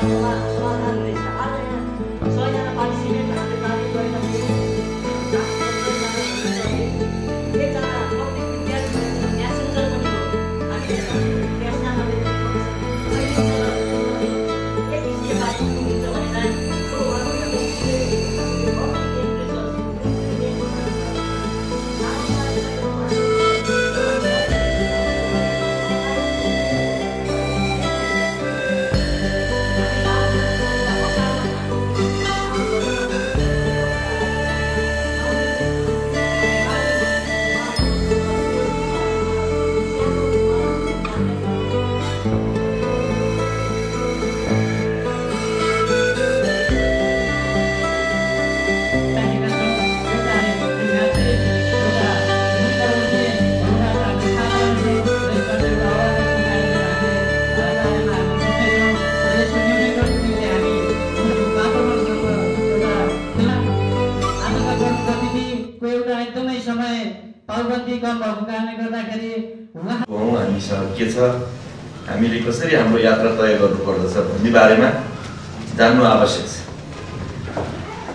समाधान हुनेछ। आज यहाँ 100जना पार्टिसिपेन्टहरूले कार्य गरेका थिए। एकजना पब्लिक विद्यार्थी म्यासेन्जर पनि हो। हामीले त्यसमा एक किसिमले बाटो हुन्छ भनेर हामीसँग के छ, हामीले कसरी हाम्रो यात्रा तय गर्नुपर्दछ भन्ने बारेमा जान्नु आवश्यक छ।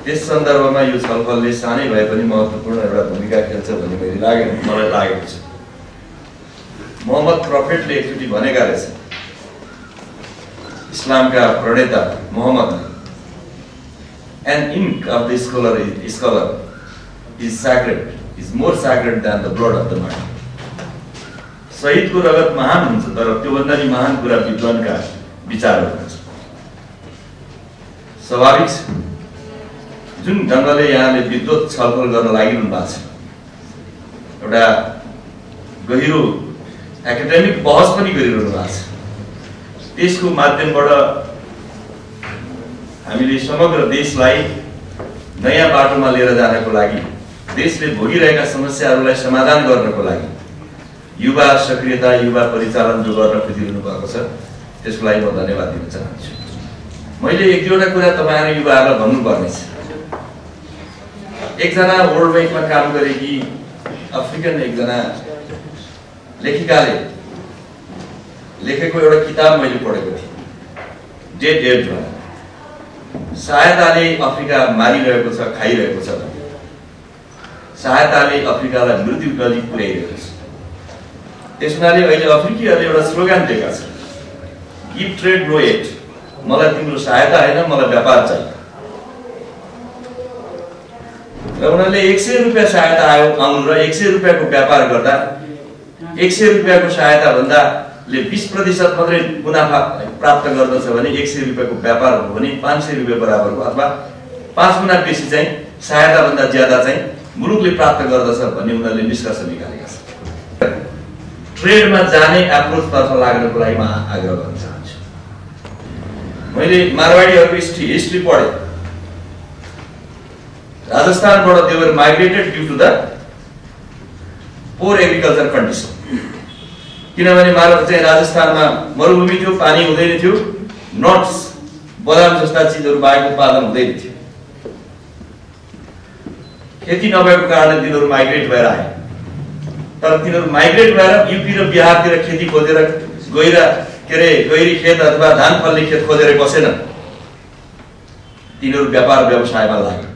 त्यस सन्दर्भमा यो छलफलले सानै भए पनि महत्त्वपूर्ण एउटा भूमिका खेल्छ भन्ने मलाई लागेको छ। मोहम्मद प्रफेटले एकचोटि भनेका रहेछ, इस्लामका प्रणेता Muhammad, an ink of the scholar is sacred, is more sacred than the blood of the martyr. शहीद को रगत महान हुन्छ, तर त्योभन्दा नि महान कुरा विद्वानका विचारहरू हुन्छ। स्वाभाविक छ, जुन ढङ्गले यहाँले विद्वत छलफल गर्न लागिरहनु भएको छ, एउटा गहिरो एकाडेमिक बहस पनि गरिरहनु भएको छ, त्यसको माध्यमबाट हामीले समग्र देशलाई नयाँ बाटोमा लिएर जानको लागि, देशले भोगिरहेका समस्याहरूलाई समाधान गर्नको लागि युवा सक्रियता, युवा परिचालन जो गर्न खोजिरहनु भएको छ, त्यसको लागि म धन्यवाद दिन चाहन्छु। मैले एक दुईवटा कुरा तपाईहरु युवाहरूलाई भन्नुपर्ने छ। एकजना वर्ल्ड बैंकमा काम गरेकी अफ्रिकन एकजना लेखिकाले लेखेको एउटा किताब मैले पढेको थिएँ, डेड डेड भनेर। सहायताले अफ्रिका मारिरहेको छ, खाइरहेको छ, सहायताले अफ्रिकालाई मृत्यु नजिक पुर्याइरहेको छ। त्यसैले अहिले अफ्रिकीहरूले एउटा स्लोगन दिएका छन्, गिभ ट्रेड नो एड, मलाई तिम्रो सहायता हैन, मलाई व्यापार चाहियो। र उनीहरूले 100 रुपैयाँ सहायता आउनु र 100 रुपैयाँको व्यापार गर्दा 100 रुपैयाँको सहायता भन्दाले 20% मात्रै मुनाफा प्राप्त गर्दछ भने 100 रुपैयाँको व्यापार हो भने 500 रुपैयाँ बराबरको अथवा 5 गुणा बेसी चाहिँ सहायता भन्दा ज्यादा चाहिँ मुलुकले प्राप्त गर्दछ भन्ने उनीहरूले निष्कर्ष निकालेका छन्। ट्रेडमा जाने एप्रोच तर्फ लाग्नको लागि म आग्रह गर्न चाहन्छु। मैले मारवाडीहरुको हिस्ट्री पढे। राजस्थानबाट they were migrated due to the poor agriculture condition. किनभने चाहिँ राजस्थानमा मरुभूमि थियो, पानी हुँदैन थियो, नट्स बदाम जस्ता चीजहरु बाहेक उत्पादन हुँदैन थियो। खेती नभएको कारणले तिनीहरु माइग्रेट भएर आए। तर तिनीहरु माइग्रेट भएर यूपी र बिहारतिर खेती खोजेर गहिरी खेत अथवा धान फल्ने खेत खोजेर बसेनन्। तिनीहरु व्यापार व्यवसायमा लागे।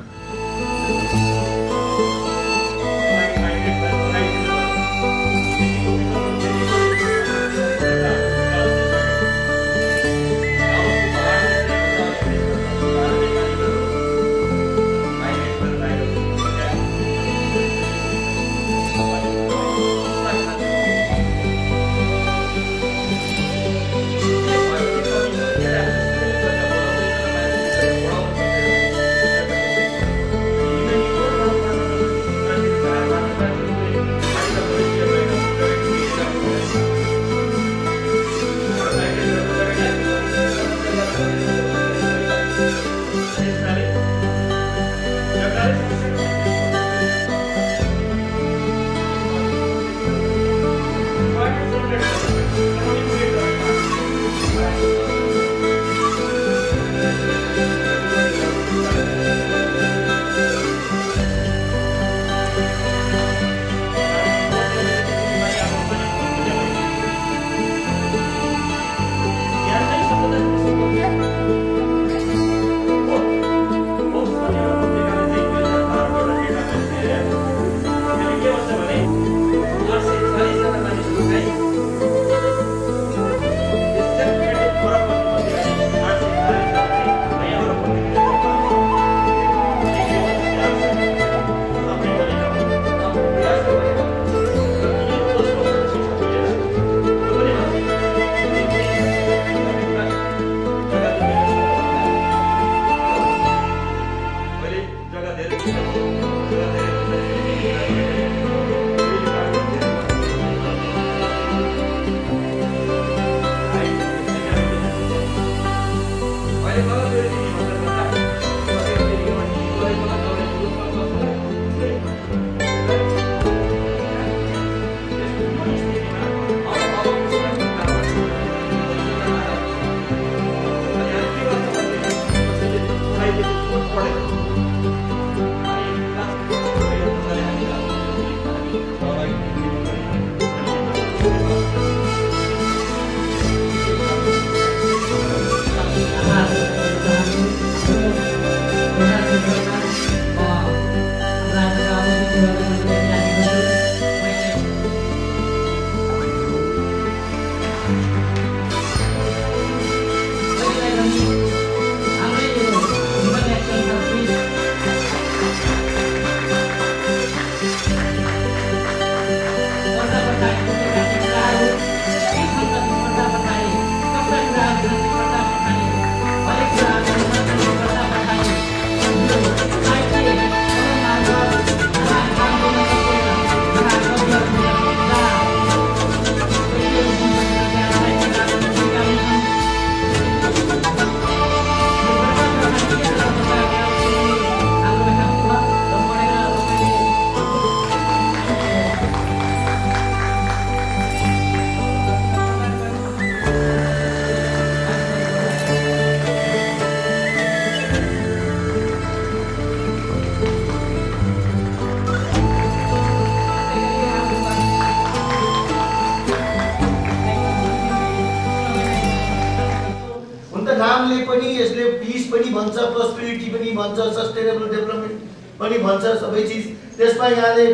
नामले पनि यसले पिस पनि भन्छ, प्रस्पेरिटी पनि भन्छ, सस्टेनेबल डेभलपमेन्ट पनि भन्छ, सबै चिज। त्यसमा यहाँले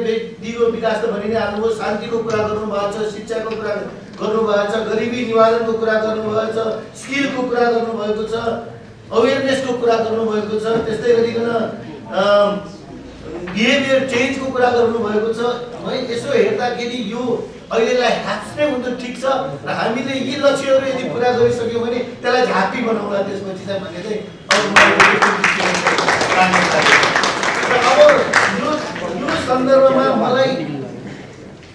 दिगो विकास त भनि नै हाल्नुभयो, शान्तिको कुरा गर्नुभएको छ, शिक्षाको कुरा गर्नुभएको छ, गरिबी निवारणको कुरा गर्नुभएको छ, स्किलको कुरा गर्नुभएको छ, अवेरनेसको कुरा गर्नुभएको छ, त्यस्तै गरिकन बिहेभियर चेन्जको कुरा गर्नुभएको छ। है यसो हेर्दाखेरि यो अहिलेलाई हाँस्ने हुन्छ, ठिक छ, र हामीले यी लक्ष्यहरू यदि पुरा गरिसक्यौँ भने त्यसलाई झाँपी बनाउला त्यसपछि चाहिँ भन्ने चाहिँ अब यो सन्दर्भमा मलाई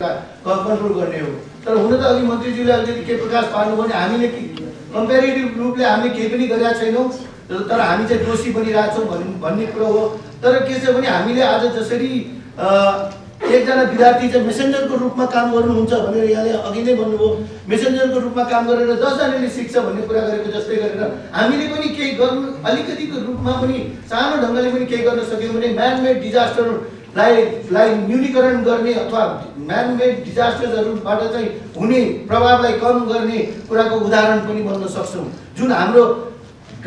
कन्ट्रोल गर्ने हो। तर हुन त अघि मन्त्रीज्यूले अलिकति के प्रकाश पार्नु भने हामीले कम्पेरिटिभ रूपले हामीले केही पनि गरेका छैनौँ, तर हामी चाहिँ दोषी बनिरहेछौँ भन्ने कुरो हो। तर के छ भने हामीले आज जसरी एकजना विद्यार्थी चाहिँ मेसेन्जरको रूपमा काम गर्नुहुन्छ भनेर यहाँले अघि नै भन्नुभयो, मेसेन्जरको रूपमा काम गरेर 10 जनाले सिक्छ भन्ने कुरा गरेको जस्तै गरेर हामीले पनि केही गर्नु, अलिकतिको रूपमा पनि सानो ढङ्गले पनि केही गर्न सक्यौँ भने म्यानमेड डिजास्टरलाई न्यूनीकरण गर्ने अथवा म्यानमेड डिजास्टर्सहरूबाट चाहिँ हुने प्रभावलाई कम गर्ने कुराको उदाहरण पनि बन्न सक्छौँ। जुन हाम्रो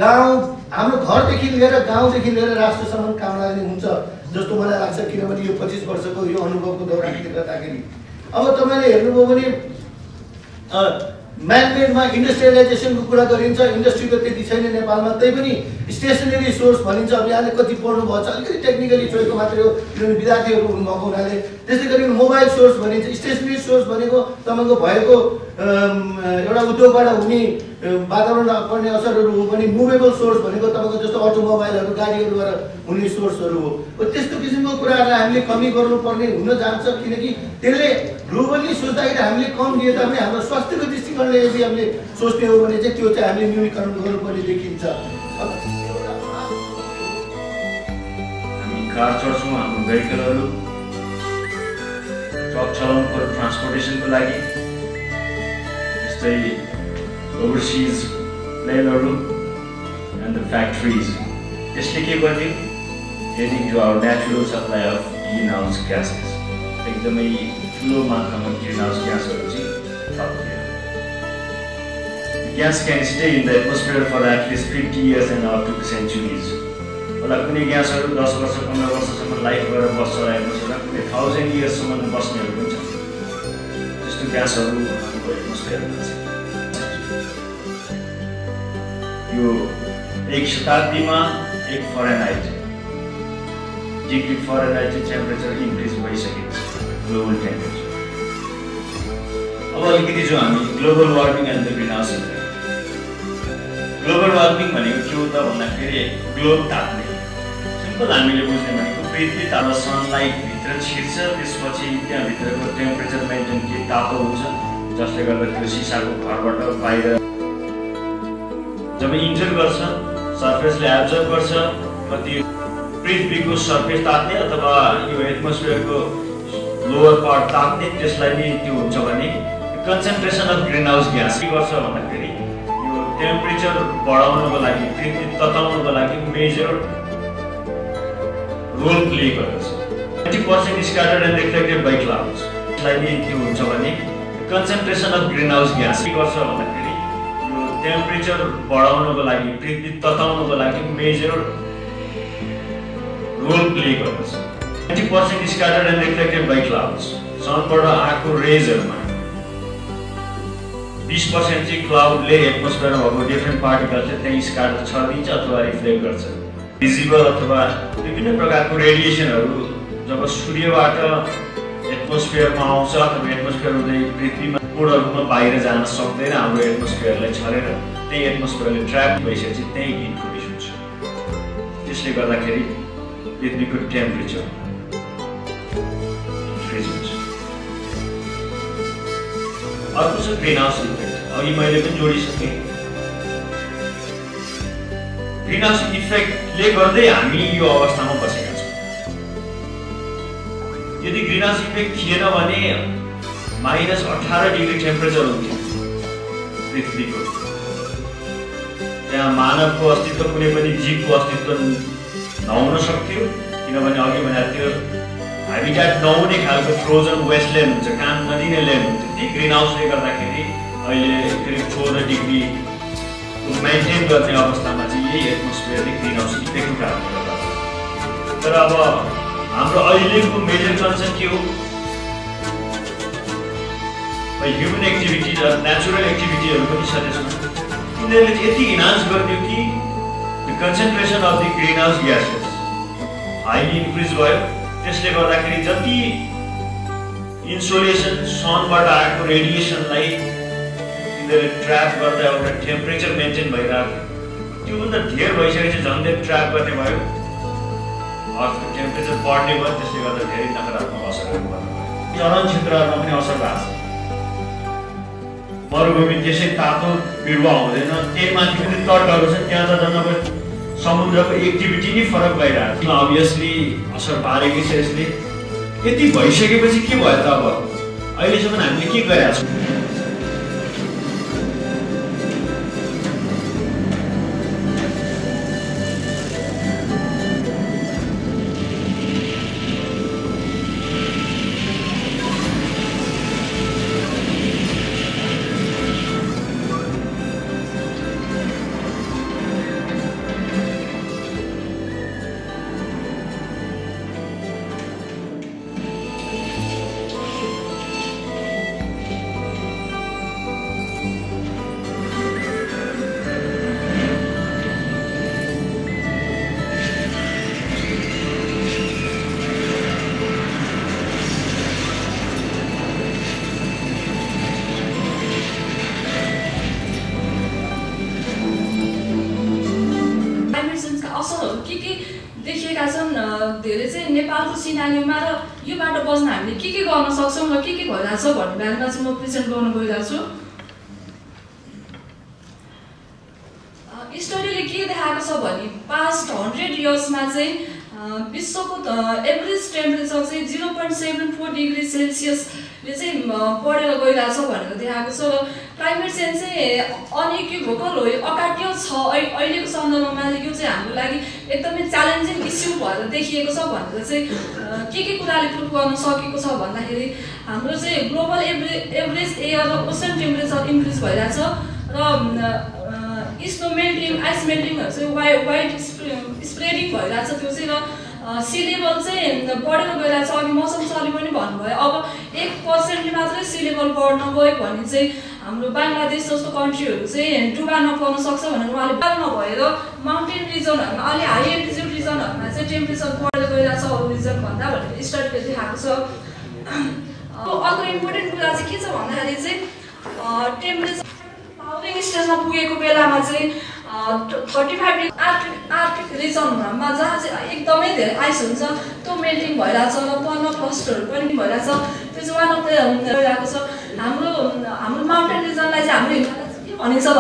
गाउँ, हाम्रो घरदेखि लिएर गाउँदेखि लिएर राष्ट्रसम्म काम लाग्ने हुन्छ जस्तो मलाई लाग्छ, किनभने यो 25 वर्षको यो अनुभवको दौरानले गर्दाखेरि। अब तपाईँले हेर्नुभयो भने म्यानमेडमा इन्डस्ट्रियलाइजेसनको कुरा गरिन्छ, इन्डस्ट्री त त्यति छैन नेपालमा, त्यही पनि स्टेसनरी सोर्स भनिन्छ। अब यहाँले कति पढ्नु भएको छ, अलिकति टेक्निकली छोएको मात्रै हो किनभने विद्यार्थीहरू हुनुभएको हुनाले। त्यस्तै गरी मोबाइल सोर्स भनिन्छ, स्टेसनरी सोर्स भनेको तपाईँको भएको एउटा उद्योगबाट हुने वातावरणमा पर्ने असरहरू हो भने मुभेबल सोर्स भनेको तपाईँको जस्तो अटोमोबाइलहरू, गाडीहरूबाट हुने सोर्सहरू हो। त्यस्तो किसिमको कुराहरूलाई हामीले कमी गर्नुपर्ने हुन जान्छ, किनकि त्यसले ग्लोबली सोच्दाखेरि हामीले कम दिए तापनि हाम्रो स्वास्थ्यको दृष्टिकोणले यदि हामीले सोच्ने हो भने चाहिँ त्यो चाहिँ हामीले न्यूनीकरण गर्नुपर्ने देखिन्छ। हामी कार चढ्छौँ, हाम्रो भेहिकलहरू ट्रक चलाउनु पर्यो ट्रान्सपोर्टेसनको लागि, जस्तै ओभरसिज प्लेनहरू एन्ड द फ्याक्ट्रिज। यसले के गर्यो, heading to our natural supply of green house gases, एकदमै ठुलो मात्रामा ग्रिन हाउस ग्यासहरू चाहिँ थप्यो। Gas can stay in the atmosphere for at least 50 years and up to centuries. होला कुनै ग्यासहरू 10 वर्ष 15 वर्षसम्म लाइफ गरेर बस्छ एटमोस्फियरमा, कुनै 1000 yearsसम्म बस्नेहरू पनि छ। त्यस्तो ग्यासहरू हाम्रो एटमोस्फियरमा छ। यो 1 शताब्दीमा 1 Fahrenheit degree Fahrenheit temperature increase भइसकेको छ, ग्लोबल टेम्परेचर। अब अलिकति जो हामी global warming and the green house effect, global warming भनेको के हो त भन्दाखेरि ग्लोब ताप्ने। सिम्पल हामीले बुझ्ने भनेको पृथ्वी तल सनलाइट भित्र छिर्छ, त्यसपछि त्यहाँभित्रको टेम्परेचर मेन्टेन के तातो हुन्छ, जसले गर्दा त्यो सिसाको घरबाट बाहिर जब इन्टर गर्छ सर्फेसले एब्जर्ब गर्छ, कति पृथ्वीको सर्फेस तात्ने अथवा यो एटमोस्फियरको लोवर पार्ट तात्ने, त्यसलाई नै त्यो हुन्छ भने concentration of green house gas के गर्छ भन्दाखेरि यो टेम्परेचर बढाउनको लागि, पृथ्वी तताउनको लागि मेजर रोल प्ले गर्दछ। 20% scattered and reflected by clouds, यसलाई नै त्यो हुन्छ भने concentration of green house gas के गर्छ भन्दाखेरि यो टेम्परेचर बढाउनको लागि, पृथ्वी तताउनको लागि मेजर रोल प्ले गर्दछ। 20% scattered and reflected by clouds, सनबाट आएको रेजहरुमा 20% चाहिँ क्लाउडले एटमोस्फियरमा भएको डिफ्रेन्ट पार्टिकल चाहिँ त्यही स्क्याटर छरिदिन्छ अथवा रिफ्लेक्ट गर्छ। भिजिबल अथवा विभिन्न प्रकारको रेडिएसनहरू जब सूर्यबाट एटमोस्फियरमा आउँछ अथवा एटमोस्फियर हुँदै पृथ्वीमा पूर्ण रूपमा बाहिर जान सक्दैन, हाम्रो एटमोस्फियरलाई छरेर त्यही एटमोस्फियरले ट्र्याप भइसकेपछि त्यही हिट प्रोड्युस हुन्छ। त्यसले गर्दाखेरि पृथ्वीको टेम्परेचर इन्क्रिज हुन्छ। अर्को छ ग्रिन हाउस इफेक्ट, अघि मैले पनि जोडिसकेँ। ग्रिन हाउस इफेक्टले गर्दै हामी यो अवस्थामा बसेका छौँ। यदि ग्रिन हाउस इफेक्ट थिएन भने -18 डिग्री टेम्परेचर हुन्थ्यो पृथ्वीको। त्यहाँ मानवको अस्तित्व, कुनै पनि जीवको अस्तित्व नहुन सक्थ्यो, किनभने अघि भने त्यो ह्याबिट्याट नहुने खालको फ्रोजन वेस्टल्यान्ड हुन्छ, काम नदिने ल्यान्ड हुन्छ। त्यही ग्रिन हाउसले गर्दाखेरि अहिले करिब 14 डिग्री मेन्टेन गर्ने अवस्थामा चाहिँ यही एटमोस्फियरले ग्रिन हाउस इफेक्टको कारणले गर्दा। तर अब हाम्रो अहिलेको मेजर कन्सर्न के हो? ह्युमन एक्टिभिटिज र नेचुरल एक्टिभिटीहरू पनि छ त्यसमा। यिनीहरूले चाहिँ यति इन्हान्स गरिदियो कि the concentration of the green house gases highly increase भयो। त्यसले गर्दाखेरि जति इन्सोलेसन, सनबाट आएको रेडिएसनलाई यिनीहरूले ट्र्याप गर्दा एउटा टेम्परेचर मेन्टेन भइरहेको थियो, त्योभन्दा धेर भइसकेपछि झन्डै ट्र्याप गर्ने भयो, अर्थको टेम्परेचर बढ्ने भयो। त्यसले गर्दा धेरै नकारात्मक असरहरू पर्न भयो। चरण क्षेत्रहरूमा पनि असर भएको छ। मरुभूमि त्यसै तातो बिरुवा हुँदैन, त्यही माथि पनि तटहरू छ, त्यहाँ त झन् अब समुद्रको एक्टिभिटी नै फरक भइरहेको छ। अभियसली असर पारेकै छ यसले। यति भइसकेपछि के भयो त? अब अहिलेसम्म हामीले के गरेका छौँ? धेरै चाहिँ नेपालको सिनारीमा र यो बाटो बस्न हामीले के गर्न सक्छौँ र के भइरहेछ भन्ने बारेमा चाहिँ म प्रेजेन्ट गर्न गइरहेको छु। स्टडीले के देखाएको छ भने पास्ट 100 इयर्समा चाहिँ विश्वको एभरेज टेम्परेचर चाहिँ 0.74 डिग्री सेल्सियसले चाहिँ बढेर गइरहेछ भनेर देखाएको छ। र क्लाइमेट चेन्ज चाहिँ अनेक भोकल हो, अकाट्य छ। अहिलेको सन्दर्भमा यो चाहिँ हाम्रो लागि एकदमै च्यालेन्जिङ इस्यु भएर देखिएको छ भनेर चाहिँ के कुराले प्रुभ गर्न सकेको छ भन्दाखेरि हाम्रो चाहिँ ग्लोबल एभरेज एयर र ओसन टेम्परेचर इन्क्रिज भइरहेछ र स्नो मेल्टिङ, आइस मेल्टिङहरू चाहिँ वाइड स्प्रेडिङ भइरहेछ। त्यो चाहिँ र सी लेभल चाहिँ बढेर गइरहेछ। अघि मौसम सरले पनि भन्नुभयो अब 1% मात्रै सी लेभल बढ्न गयो भने चाहिँ हाम्रो बाङ्लादेश जस्तो कन्ट्रीहरू चाहिँ डुबा नपर्न सक्छ भनेर उहाँले बाल नभएर माउन्टेन रिजनहरूमा, अलि हाई एल्टिट्युड रिजनहरूमा चाहिँ टेम्परेचर बढेर गइरहेछ अरू रिजनभन्दा भनेर स्टडीले देखाएको छ। अर्को इम्पोर्टेन्ट कुरा चाहिँ के छ भन्दाखेरि चाहिँ टेम्परेचर फ्लावरिङ स्टेजमा पुगेको बेलामा चाहिँ 35 डिग्री आर्कटिक रिजनमा जहाँ चाहिँ एकदमै धेरै आइस हुन्छ त्यो मेल्टिङ भइरहेछ र पर्माफ्रस्टहरू पनि भइरहेछ। त्यो चाहिँ वान अफ द भइरहेको छ। हाम्रो माउन्टेन रिजनलाई चाहिँ हाम्रो के भनिन्छ त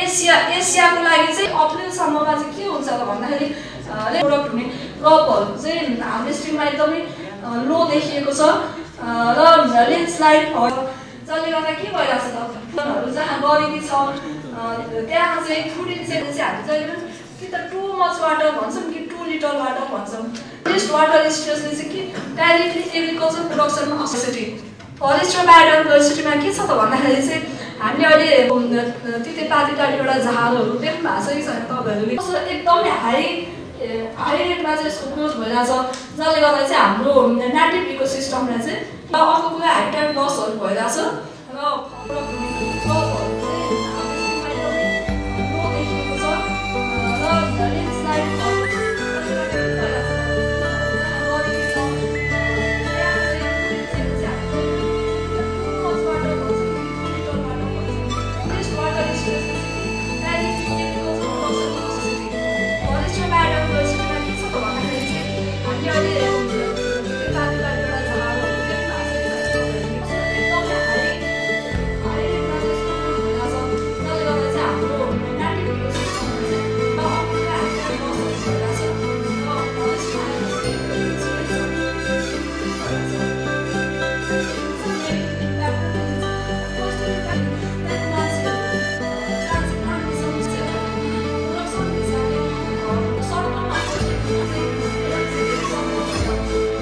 एसियाको लागि चाहिँ अप्रिलसम्ममा चाहिँ के हुन्छ त भन्दाखेरि प्रोडक्ट हुने क्रपहरू चाहिँ हाम्रो स्ट्रिममा एकदमै लो देखिएको छ र ल्यान्डस्लाइड जसले गर्दा के भइरहेको छ त जहाँ गरिबी छ त्यहाँ चाहिँ फुड इन्सेक्ट चाहिँ हामी जहिले पनि कि त टु मच वाटर भन्छौँ कि टु लिटल वाटर भन्छौँ। वेस्ट वाटर स्ट्रेसले चाहिँ के डाइरेक्टली एग्रिकल्चर प्रोडक्सनमा अफेक्ट फरेस्ट र बायोडाइभर्सिटीमा के छ त भन्दाखेरि चाहिँ हामीले अहिले तितेपातीकाली एउटा झारहरू देख्नु भएको छ कि छैन तपाईँहरूले एकदमै हाई रेटमा चाहिँ यसको ग्रोथ भइरहेछ जसले गर्दा चाहिँ हाम्रो नेटिभ इकोसिस्टमलाई चाहिँ अर्को कुरा हाइटाइम लसहरू भइरहेछ र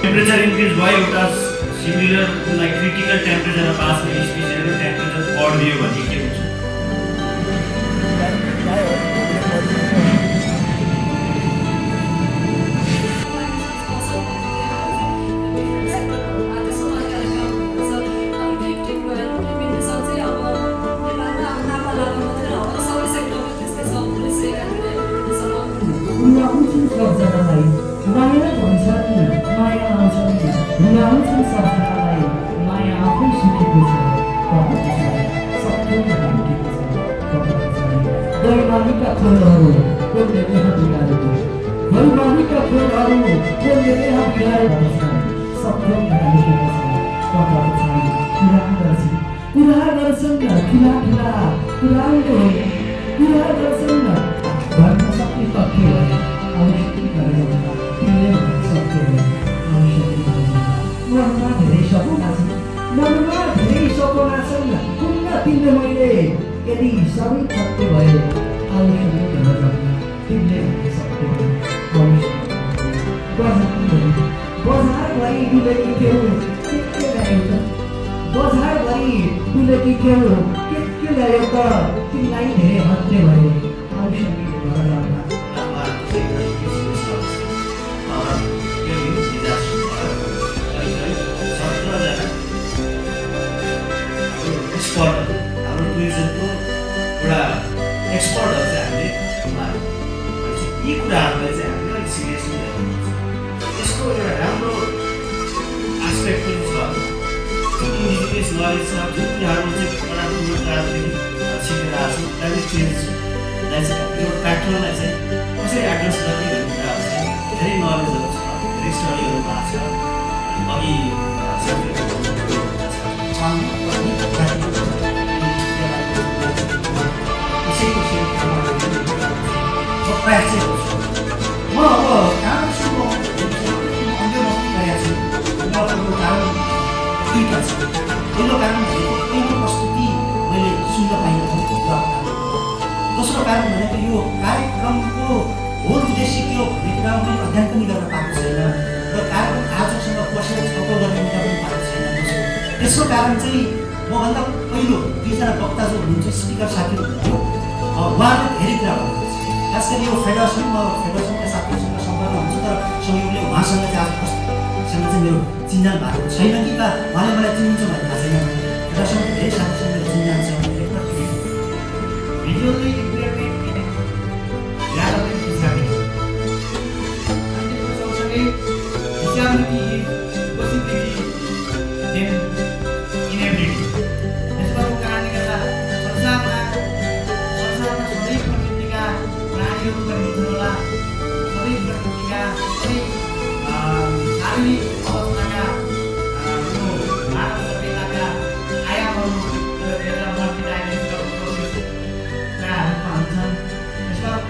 टेम्परेचर इन्क्रिज भयो एउटा सिमिलर लाइक क्रिटिकल टेम्परेचरमा पास हुने स्पिसिसहरु टेम्परेचर बढ्दियो भने के हुन्छ?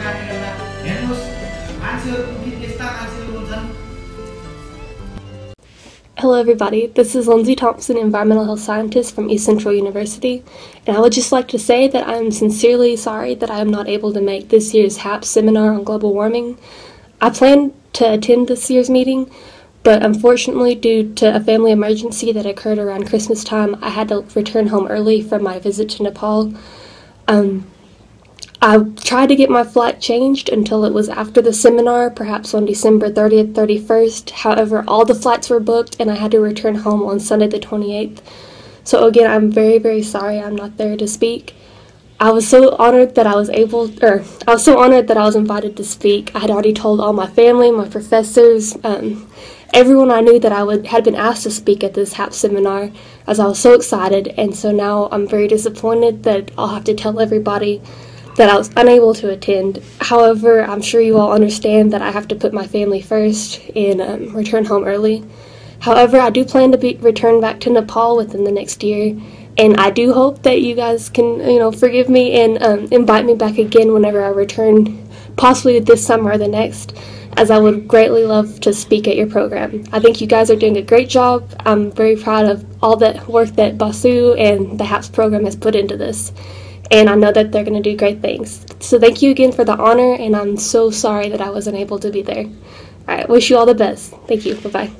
कारणले गर्दा हेर्नुहोस् मान्छेहरूको बिच यस्ता मान्छेहरू हुन्छन्। Hello everybody, this is Lindsay Thompson, environmental health scientist from East Central University, and I would just like to say that I am sincerely sorry that I am not able to make this year's HAP seminar on global warming. I planned to attend this year's meeting, but unfortunately due to a family emergency that occurred around Christmas time, I had to return home early from my visit to Nepal. I tried to get my flight changed until it was after the seminar, perhaps on December 30th, 31st. However, all the flights were booked and I had to return home on Sunday the 28th. So again, I'm very, very sorry I'm not there to speak. I was so honored that I was invited to speak. I had already told all my family, my professors, everyone I knew that had been asked to speak at this HAP seminar, as I was so excited, and so now I'm very disappointed that I'll have to tell everybody that I was unable to attend. However, I'm sure you all understand that I have to put my family first and return home early. However, I do plan to return back to Nepal within the next year, and I do hope that you guys can, forgive me and invite me back again whenever I return, possibly this summer or the next, as I would greatly love to speak at your program. I think you guys are doing a great job. I'm very proud of all the work that Basu and the HAPS program has put into this, and I know that they're going to do great things. So thank you again for the honor, and I'm so sorry that I wasn't able to be there. All right, wish you all the best. Thank you. Bye-bye.